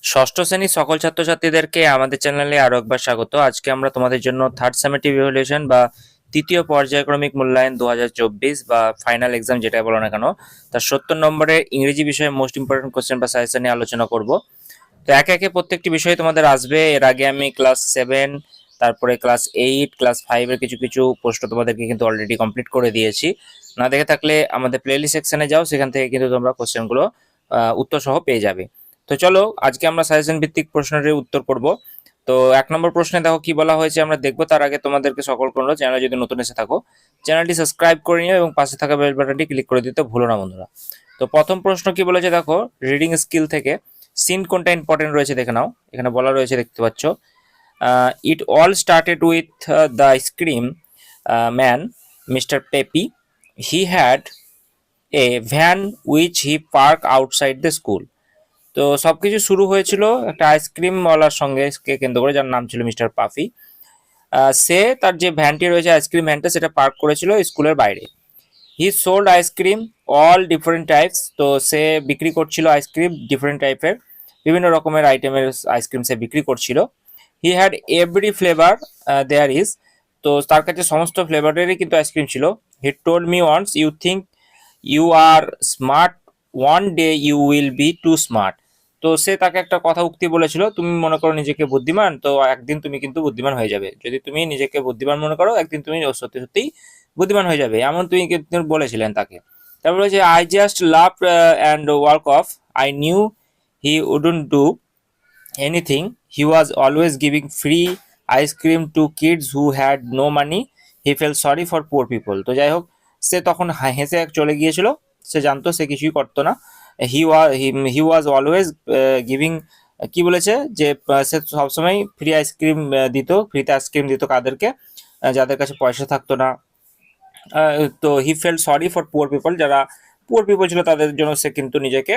ষষ্ঠ শ্রেণীর সকল ছাত্রছাত্রীদেরকে আমাদের চ্যানেলে আরো একবার স্বাগত। আজকে আমরা তোমাদের জন্য থার্ড সামেটিভ ইভ্যালুয়েশন বা তৃতীয় পর্যায়ক্রমিক মূল্যায়ন 2024 বা ফাইনাল এক্সাম যেটা বলো না কেন, তার 70 নম্বরের ইংরেজি বিষয়ে মোস্ট ইম্পর্টেন্ট কোশ্চেন বা সাজেশন নিয়ে আলোচনা করব। তো একে একে প্রত্যেকটি বিষয় তোমাদের আসবে। এর আগে আমি ক্লাস 7, তারপরে ক্লাস 8, ক্লাস 5 এর কিছু কিছু প্রশ্ন তোমাদেরকে কিন্তু অলরেডি কমপ্লিট করে দিয়েছি। না দেখে থাকলে আমাদের প্লেলিস্ট সেকশনে যাও, সেখান থেকে কিন্তু তোমরা কোশ্চেনগুলো উত্তর সহ পেয়ে যাবে। তো চলো আজকে আমরা সাজেশন ভিত্তিক প্রশ্নের উত্তর করব। তো 1 নম্বর প্রশ্নে দেখো কি বলা হয়েছে আমরা দেখবো। তার আগে তোমাদেরকে সকলকে অনুরোধ, চ্যানেলে যদি নতুন এসে থাকো চ্যানেলটি সাবস্ক্রাইব করে নিও এবং পাশে থাকা বেল বাটনটি ক্লিক করে দিতে ভুলো না বন্ধুরা। তো প্রথম প্রশ্ন কি বলেছে দেখো, রিডিং স্কিল থেকে সিন কোনটা ইম্পর্টেন্ট রয়েছে দেখে নাও। এখানে বলা রয়েছে, দেখতে পাচ্ছ, it all started with the scream man mister peppy, he had a van which he park outside the school. তো সবকিছু শুরু হয়েছিল একটা আইসক্রিম ওয়ালার সঙ্গে কে কেন্দ্র করে, যার নাম ছিল মিস্টার পাফি। সে তার যে ভ্যানটি রয়েছে আইসক্রিম ভ্যানটা, সেটা পার্ক করেছিল স্কুলের বাইরে। He sold ice cream all different types. তো সে বিক্রি করছিল আইসক্রিম ডিফারেন্ট টাইপের, বিভিন্ন রকমের আইটেমের আইসক্রিম সে বিক্রি করছিল। He had every flavour there is. তো তার কাছে সমস্ত ফ্লেভারেরই কিন্তু আইসক্রিম ছিল। He told me once, you think you are smart, one day you will be too smart. তো সে তাকে একটা কথা উক্তি বলেছিল, তুমি মনে করো নিজেকে বুদ্ধিমান, তো একদিন তুমি কিন্তু বুদ্ধিমান হয়ে যাবে। যদি তুমি নিজেকে বুদ্ধিমান মনে করো, একদিন তুমি সত্যি সত্যিই বুদ্ধিমান হয়ে যাবে, এমন তুমি কিন্তু বলেছিলেন তাকে। তারপরে যে I just love and work of, I knew he wouldn't do anything, he was always giving free ice cream to kids who had no money, he fail sorry for poor people. তো যাই হোক, সে তখন হেসে চলে গিয়েছিল, সে জানতো সে কিছুই করতো না। হি ওয়াজ অলওয়েজ গিভিং, কি বলেছে যে সে সবসময় ফ্রি আইসক্রিম দিত, ফ্রিতে আইসক্রিম দিত কাদেরকে, যাদের কাছে পয়সা থাকতো না। তো he fail sorry for poor people, যারা পুয়ার পিপল ছিল তাদের জন্য সে কিন্তু নিজেকে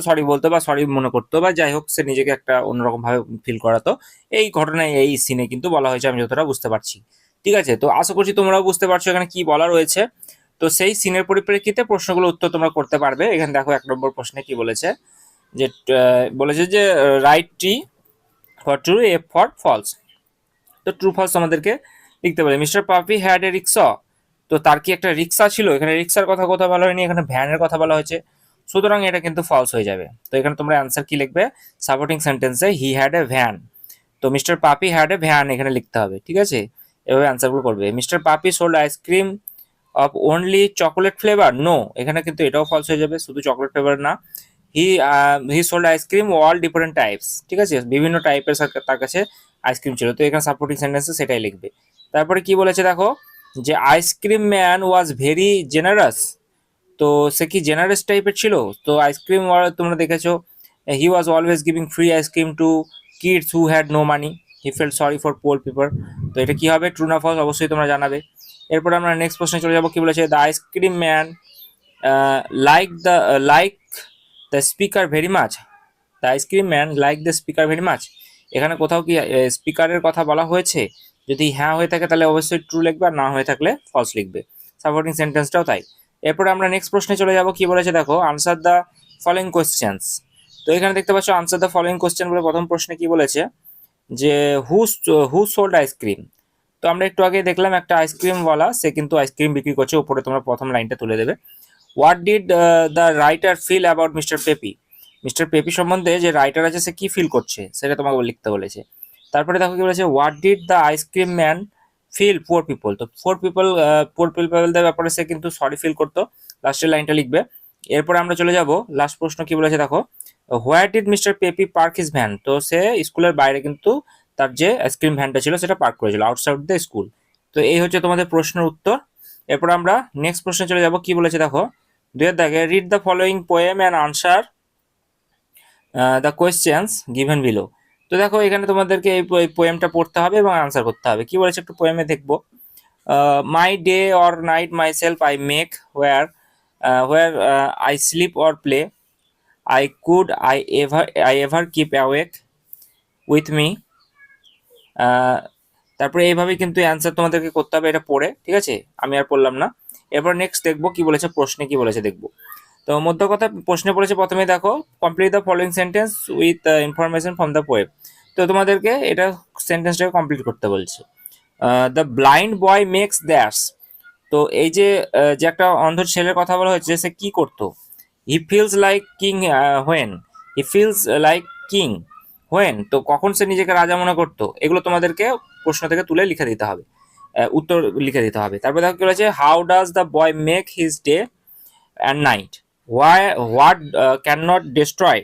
সরি বলতো বা সরি মনে করতো, বা যাই হোক সে নিজেকে একটা অন্যরকম ভাবে ফিল করাতো। এই ঘটনায় এই সিনে কিন্তু বলা হয়েছে, আমি যতটা বুঝতে পারছি। ঠিক আছে, তো আশা করছি তোমরাও বুঝতে পারছো এখানে কি বলা রয়েছে। তো সেই সিনের পরিপ্রেক্ষিতে প্রশ্নগুলো উত্তর তোমরা করতে পারবে। এখানে দেখো 1 নম্বর প্রশ্নে কি বলেছে, যে বলেছে যে write T for true, F for false. তো ট্রু ফলস আমাদেরকে লিখতে পারে। মিস্টার পাপি হ্যাড এ রিক্সা। তো তার কি একটা রিক্সা ছিল? এখানে রিক্সার কথা বলা হয়নি, এখানে ভ্যানের কথা বলা হয়েছে, সুতরাং এটা কিন্তু ফলস হয়ে যাবে। তো এখানে তোমরা অ্যান্সার কি লিখবে, সাপোর্টিং সেন্টেন্সে হি হ্যাড এ ভ্যান। তো মিস্টার পাপি হ্যাড এ ভ্যান এখানে লিখতে হবে, ঠিক আছে? এভাবে অ্যান্সারগুলো করবে। Mister Pappy sold ice cream of only chocolate flavour, no, এখানে কিন্তু এটাও ফলস হয়ে যাবে, শুধু চকলেট ফ্লেভার না। He he sold ice cream all different types, ঠিক আছে, বিভিন্ন টাইপের তার কাছে আইসক্রিম ছিল। তো এখানে সাপোর্টিং সেন্টেন্সে সেটাই লিখবে। তারপরে কি বলেছে দেখো, যে ice cream man was very generous. তো সে কি জেনারেস টাইপের ছিল? তো আইসক্রিম তোমরা দেখেছো, he was always giving free ice cream to kids who had no money, he felt sorry for poor people. তো এটা কি হবে, ট্রু না ফলস, অবশ্যই তোমরা জানাবে। এরপর আমরা নেক্সট প্রশ্নে চলে যাবো। কি বলেছে, the ice cream man like the speaker very much, the ice cream man like the speaker very much. এখানে কোথাও কি স্পিকারের কথা বলা হয়েছে? যদি হ্যাঁ হয়ে থাকে তাহলে অবশ্যই ট্রু লিখবে, আর না হয়ে থাকলে ফলস লিখবে। সাপোর্টিং সেন্টেন্সটাও তাই। এরপরে আমরা নেক্সট প্রশ্নে চলে যাব। কি বলেছে দেখো, আনসার দ্য ফলোইং কোয়েশ্চেন্স। তো এখানে দেখতে পাচ্ছ আনসার দ্য ফলোইং কোয়েশ্চেন বলে প্রথম প্রশ্নে কি বলেছে, যে হু হু সোল্ড আইসক্রিম। তো আমরা একটু আগে দেখলাম একটা আইসক্রিমওয়ালা, সে কিন্তু আইসক্রিম বিক্রি করছে। উপরে তোমরা প্রথম লাইনটা তুলে দেবে। What did the writer feel about mister Peppy. Mister Peppy সম্বন্ধে যে রাইটার আছে সে কি ফিল করছে সেটা তোমাকে লিখতে বলেছে। তারপরে দেখো কি বলেছে, what did the ice cream man feel poor people. তো পুয়ার পিপলদের ব্যাপারে সে কিন্তু সরি ফিল করতো, লাস্টের লাইনটা লিখবে। এরপরে আমরা চলে যাব লাস্ট প্রশ্ন কি বলেছে দেখো, where did mister peppy park his van. তো সে স্কুলের বাইরে কিন্তু তার যে আইসক্রিম ভ্যানটা ছিল সেটা পার্ক করেছিল আউটসাইড দ্য স্কুল। তো এই হচ্ছে তোমাদের প্রশ্নের উত্তর। এরপর আমরা নেক্সট প্রশ্নে চলে যাব। কি বলেছে দেখো, 2 দাগে read the following poem and answer the questions given below. তো দেখো এখানে তোমাদেরকে এই পোয়েমটা পড়তে হবে এবং আনসার করতে হবে। কি বলেছে একটু পোয়েমে দেখবো। My day or night my self I make, where I sleep or play, I could I ever keep awake with me. তারপরে এইভাবেই কিন্তু অ্যান্সার তোমাদেরকে করতে হবে এটা পড়ে, ঠিক আছে? আমি আর পড়লাম না। এরপর নেক্সট দেখবো কি বলেছে, প্রশ্নে কি বলেছে দেখবো। তো মধ্য কথা প্রশ্নে পড়েছে প্রথমে দেখো, complete the following sentence with information from the poem. তো তোমাদেরকে এটা সেন্টেন্সটাকে কমপ্লিট করতে বলছে। The blind boy makes that's. তো এই যে যে একটা অন্ধ ছেলের কথা বলা হয়েছে, সে কি করতো? He feels like king when, he feels like king when, তো কখন সে নিজেকে রাজা মনে করতো? এগুলো তোমাদেরকে প্রশ্ন থেকে তুলে লিখে দিতে হবে, উত্তর লিখে দিতে হবে। তারপর দেখো কি বলেছে, how does the boy make his day and night, why what can not destroy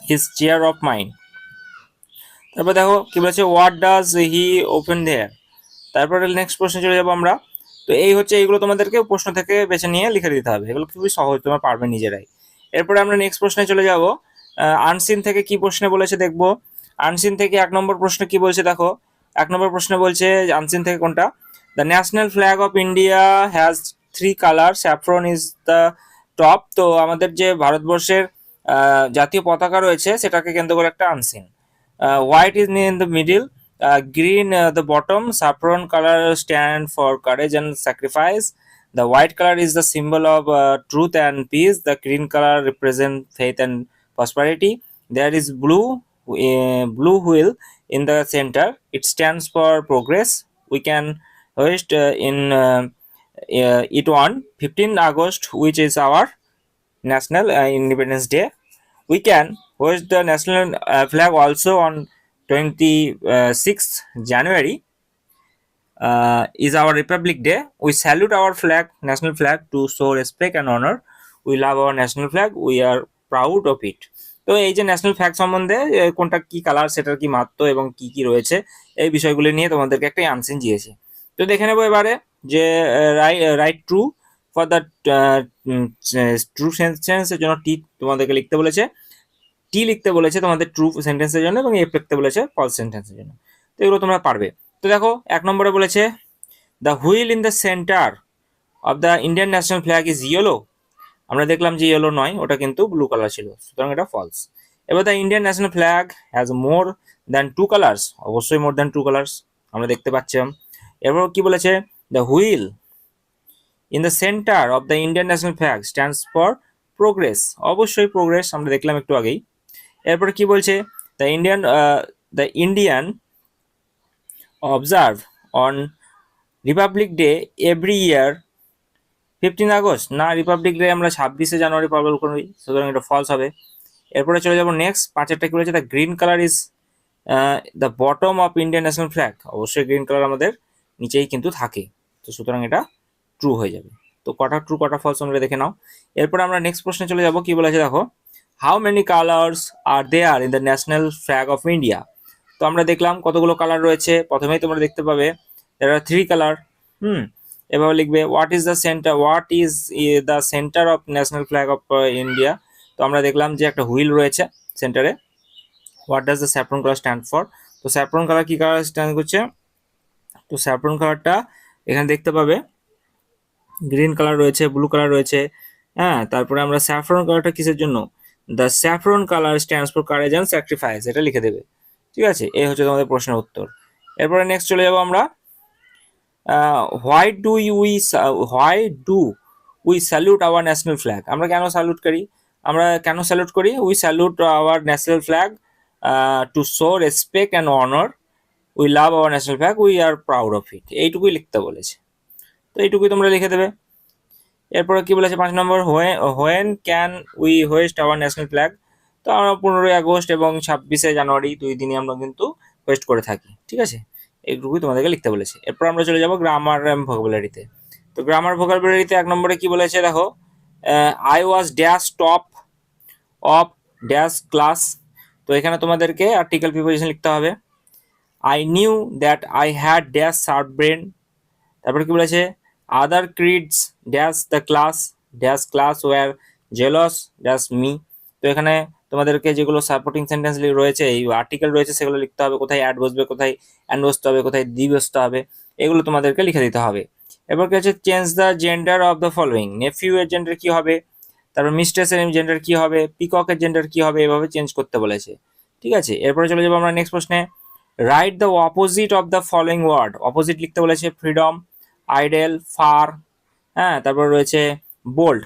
his chair of mind. তারপর দেখো কি বলেছে, হোয়াট ডাজ হি ওপেন দেয়ার। তারপরে নেক্সট প্রশ্নে চলে যাবো আমরা। তো এই হচ্ছে, এইগুলো তোমাদেরকে প্রশ্ন থেকে বেছে নিয়ে লিখে দিতে হবে, এগুলো খুবই সহজ, তোমরা পারবে নিজেরাই। এরপরে আমরা নেক্সট প্রশ্নে চলে যাব। আনসিন থেকে কি প্রশ্নে বলেছে দেখবো। আনসিন থেকে 1 নম্বর প্রশ্ন কি বলছে দেখো। 1 নম্বর প্রশ্ন বলছে আনসিন থেকে কোনটা, the national flag of India has 3 colour, saffron is the top. তো আমাদের যে ভারতবর্ষের জাতীয় পতাকা রয়েছে সেটাকে কেন্দ্র করে একটা unseen. White is in the middle, green the bottom, saffron color stand for courage and sacrifice, the white color is the symbol of truth and peace, the green color represent faith and prosperity, there is blue wheel in the center, it stands for progress, we can hoist in it on 15 August, which is our national independence day. We can hoist the national flag also on 26th January, is our Republic Day. We salute our flag, national flag, to show respect and honor. We love our national flag. We are proud of it. তো এই যে national flag সম্বন্ধে কোনটা কি colour, সেটার কি মাত্র এবং কি কি রয়েছে, এই বিষয়গুলি নিয়ে তোমাদেরকে একটা আনসিন দিয়েছে। তো দেখে নেবো এবারে যে right true for the true সেন্টেন্সের জন্য টি তোমাদেরকে লিখতে বলেছে, টি লিখতে বলেছে তোমাদের ট্রু সেন্টেন্সের জন্য, এবং এফ লিখতে বলেছে ফলস সেন্টেন্সের জন্য। তো এগুলো তোমরা পারবে। তো দেখো 1 নম্বরে বলেছে the wheel in the centre of the Indian national flag is yellow. আমরা দেখলাম যে ইয়েলো নয়, ওটা কিন্তু ব্লু কালার ছিল, সুতরাং এটা ফলস। এবার the Indian national flag has more than 2 colours, অবশ্যই মোর দ্যান 2 কালার্স আমরা দেখতে পাচ্ছিলাম। এরপর কি বলেছে, the wheel in the centre of the Indian national flag stands for progress, অবশ্যই প্রোগ্রেস আমরা দেখলাম একটু আগেই। এরপরে কি বলছে, the Indian observe on Republic day every year 15 August, না রিপাবলিক ডে আমরা 26শে জানুয়ারি পালন করি, সুতরাং এটা ফলস হবে। এরপরে চলে যাবো নেক্সট 5এরটা কি বলেছে, the green colour is the bottom of Indian national flag, অবশ্যই গ্রিন কালার আমাদের নিচেই কিন্তু থাকে, তো সুতরাং এটা ট্রু হয়ে যাবে। তো কটা ট্রু কটা ফলস আমরা দেখে নাও। এরপরে আমরা নেক্সট প্রশ্নে চলে যাবো, কি বলেছে দেখো, how many colours are there in the national flag of India. তো আমরা দেখলাম কতগুলো কালার রয়েছে, প্রথমেই তোমরা দেখতে পাবে there are 3 কালার। এভাবে লিখবে, what is the centre of national flag of India. তো আমরা দেখলাম যে একটা হুইল রয়েছে সেন্টারে। What does the saffron colour stand for. তো স্যাফরন কালার কি কালার স্ট্যান্ড করছে, তো স্যাফরন কালারটা এখানে দেখতে পাবে গ্রিন কালার রয়েছে, ব্লু কালার রয়েছে। হ্যাঁ, তারপরে আমরা স্যাফরন কালারটা কিসের জন্য, the saffron colour stands for courage and sacrifice, এটা লিখে দেবে। ঠিক আছে, এই হচ্ছে তোমাদের প্রশ্নের উত্তর। এরপরে নেক্সট চলে যাবো আমরা, why do we salute hour national flag. আমরা কেন স্যালুট করি, we salute hour national flag to show respect and honour, we love our national flag, we are proud of it, এইটুকুই লিখতে বলেছে। তো এইটুকুই তোমরা লিখে দেবে। এরপরে কি বলেছে 5 number, when can we hoist our national flag. তো আমরা 15ই আগস্ট এবং 26শে জানুয়ারি 2 দিনই আমরা কিন্তু হোয়েস্ট করে থাকি। ঠিক আছে, এইটুকুই তোমাদেরকে লিখতে বলেছে। এরপর আমরা চলে যাব গ্রামার ভোকাবুলারিতে। তো গ্রামার ভোকাবুলারিতে 1 নম্বরে কি বলেছে দেখো, I was dash top of dash class. তো এখানে তোমাদেরকে আর্টিকেল প্রিপোজিশন লিখতে হবে। I knew that I had dash sharp brain. তারপরে কি বলেছে, আদার ক্রিডস dash class war জেলস dash me. তো এখানে তোমাদেরকে যেগুলো সাপোর্টিং সেন্টেন্স রয়েছে, এই আর্টিকেল রয়েছে, সেগুলো লিখতে হবে, কোথায় অ্যাড বসবে, কোথায় অ্যান্ড বসতে হবে, কোথায় দি বসতে হবে, এগুলো তোমাদেরকে লিখে দিতে হবে। এবার কি হচ্ছে, change the gender of the following. Nephew এর জেন্ডার কি হবে, তারপর মিস্ট্রেসের জেন্ডার কি হবে, পিককের জেন্ডার কি হবে, এভাবে চেঞ্জ করতে বলেছে। ঠিক আছে, এরপরে চলে যাবো আমরা নেক্সট প্রশ্নে, write the opposite of the following word. Opposite লিখতে বলেছে ফ্রিডম, আইডেল, ফার, হ্যাঁ, তারপর রয়েছে বোল্ড,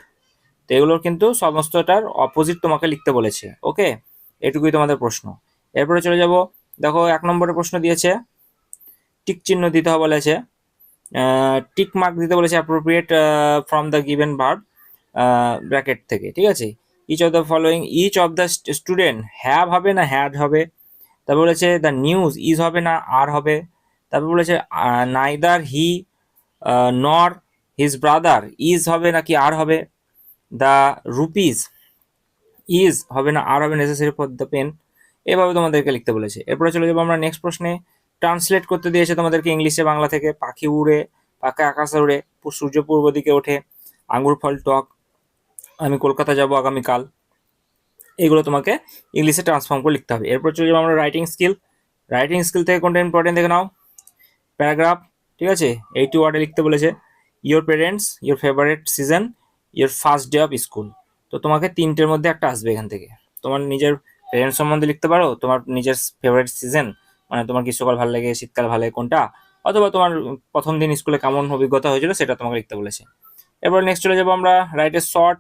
তো এগুলোর কিন্তু সমস্তটার অপোজিট তোমাকে লিখতে বলেছে। ওকে, এটুকুই তোমাদের প্রশ্ন। এরপরে চলে যাব, দেখো 1 নম্বরের প্রশ্ন দিয়েছে, টিক চিহ্ন দিতে হবে বলেছে, টিক মার্ক দিতে বলেছে appropriate from the given verb bracket থেকে, ঠিক আছে। Each of the following, each of the student, have হবে না হ্যাড হবে। তারপর বলেছে দ্য নিউজ, ইজ হবে না আর হবে। তারপর বলেছে নাইদার হি নর হিজ ব্রাদার, ইজ হবে নাকি আর হবে। দ্য রুপিজ, ইজ হবে না আর হবে নেসেসারি ফর দ্য পেন। এভাবে তোমাদেরকে লিখতে বলেছে। এরপরে চলে যাবো আমরা নেক্সট প্রশ্নে। ট্রান্সলেট করতে দিয়েছে তোমাদেরকে ইংলিশে বাংলা থেকে, পাখি উড়ে, পাকা আকাশে উড়ে, সূর্য পূর্ব দিকে ওঠে, আঙ্গুর ফল টক, আমি কলকাতা যাব আগামীকাল। এগুলো তোমাকে ইংলিশে ট্রান্সফর্ম করে লিখতে হবে। এরপর চলে যাবো আমরা রাইটিং স্কিল। রাইটিং স্কিল থেকে কোনটা ইম্পর্টেন্ট দেখে নাও। প্যারাগ্রাফ, ঠিক আছে, 80 ওয়ার্ডে লিখতে বলেছে। Your parents, your favourite season, your first day of school. তো তোমাকে 3টের মধ্যে একটা আসবে এখান থেকে। তোমার নিজের পেরেন্টস সম্বন্ধে লিখতে পারো, তোমার নিজের ফেভারিট সিজন, মানে তোমার গ্রীষ্মকাল ভালো লাগে, শীতকাল ভালো লাগে কোনটা, অথবা তোমার প্রথম দিন স্কুলে কেমন অভিজ্ঞতা হয়েছিল সেটা তোমাকে লিখতে বলেছে। এবার নেক্সট চলে যাবো আমরা রাইট এ শর্ট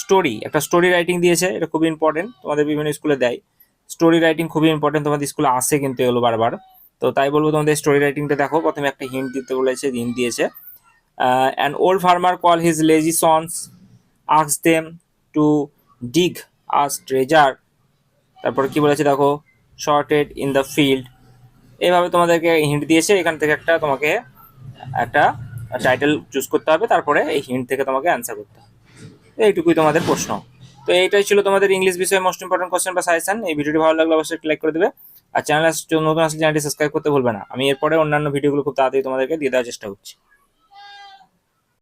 স্টোরি। একটা স্টোরি রাইটিং দিয়েছে, এটা খুবই ইম্পর্টেন্ট, তোমাদের বিভিন্ন স্কুলে দেয়। স্টোরি রাইটিং খুবই ইম্পর্টেন্ট, তোমাদের স্কুলে আসে কিন্তু এগুলো বারবার। তো তাই বলবো তোমাদের স্টোরি রাইটিংটা দেখো। প্রথমে একটা হিন্ট দিতে বলেছে, হিন্ট দিয়েছে, an old farmer call his lazy sons, ask them to ডিগ us treasure. তারপর কি বলেছে দেখো, শর্টেড ইন দ্য ফিল্ড। এইভাবে তোমাদেরকে হিন্ট দিয়েছে, এখান থেকে একটা তোমাকে একটা টাইটেল চুজ করতে হবে, তারপরে এই হিন্ট থেকে তোমাকে অ্যান্সার করতে হবে। এইটুকুই তোমাদের প্রশ্ন। তো এইটাই ছিল তোমাদের ইংলিশ বিষয়ে মোস্ট ইম্পর্টেন্ট কোশ্চেন বা সাজেশন। এই ভিডিওটি ভালো লাগলে অবশ্যই লাইক করে দেবে, আর চ্যানেল নতুন আসলে চ্যানেলটি সাবস্ক্রাইব করতে ভুলবে না। আমি এরপরে অন্যান্য ভিডিওগুলো খুব তাড়াতাড়ি তোমাদেরকে দিয়ে দেওয়ার চেষ্টা করছি।